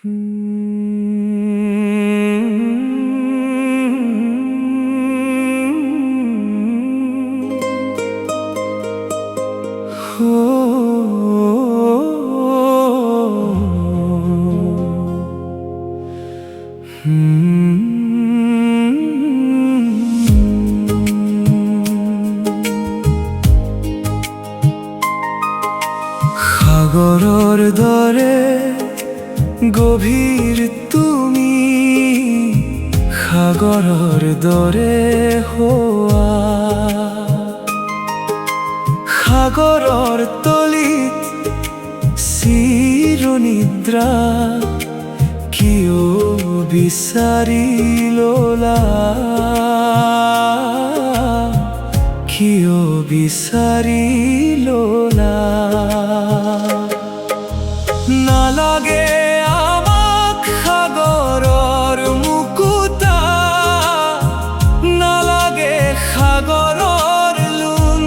সাগৰৰ দৰে গভীৰ তুমি, সাগৰৰ দৰে হোৱা, সাগৰৰ তলিত চিৰনিদ্ৰা কিয় বিচাৰি ললা, কিয় বিচাৰি ললা। নালাগে আমাক সাগৰৰ মুকুতা, নালাগে সাগৰৰ লোণ,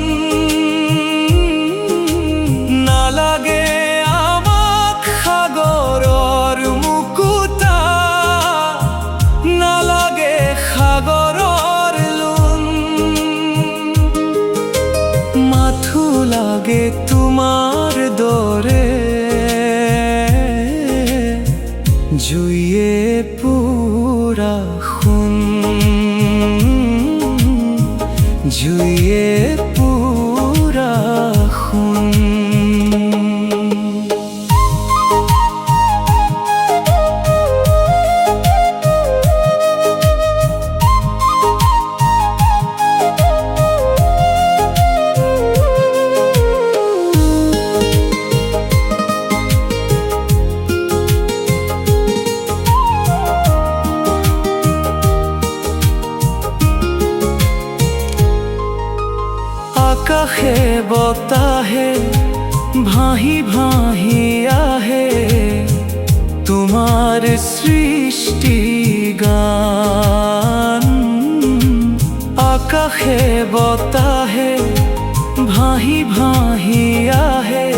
নালাগে আমাক সাগৰৰ মুকুতা, নালাগে সাগৰৰ লোণ। মাথো লাগে তোমাৰ দৰে জুইয়ে পুৰা সোণ, জুইয়ে পুৰা সোণ। আকাশে বতাহে ভাহি ভাহি আহে তোমাৰ সৃষ্টি গান, আকাশে বতাহে ভাহি ভাহি আহে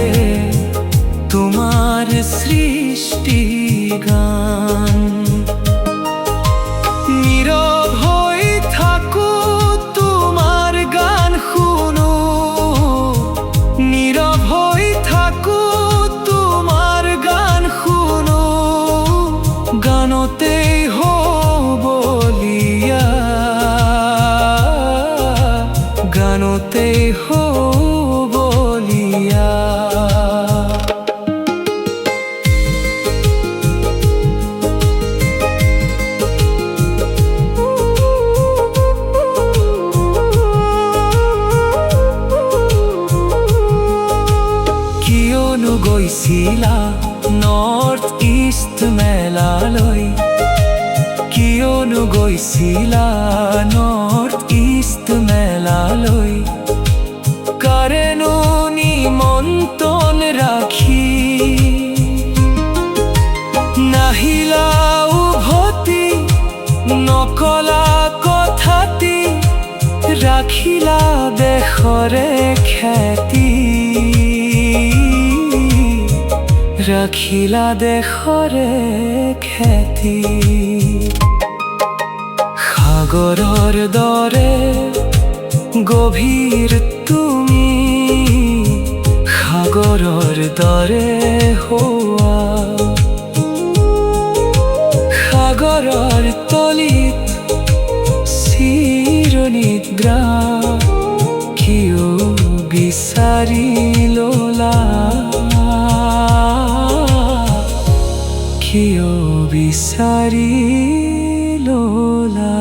তোমাৰ সৃষ্টি গান। নীৰৱ হৈ থাকো তোমাৰ গান শুনো, নীৰৱ হৈ থাকো তোমাৰ গান শুনো, গানতেই হ'বলীয়া, গানতেই হ'বলীয়া। কিয়নো গৈছিলা নৰ্থ ইষ্ট মেলালৈ, কিয়নো গৈছিলা নৰ্থ ইষ্ট মেলালৈ, কাৰেনো নিমন্ত্ৰণ ৰাখি নাহিলা উভতি, নকলা কথাটি ৰাখিলা দেশৰে খ্যাতি, ৰাখিলা দেশৰে খ্যাতি। সাগৰৰ দৰে গভীৰ তুমি, সাগৰৰ দৰে হোৱা, সাগৰৰ তলিত চিৰনিদ্ৰা কিয় বিচাৰি ললা, কিয় বিচাৰি ললা।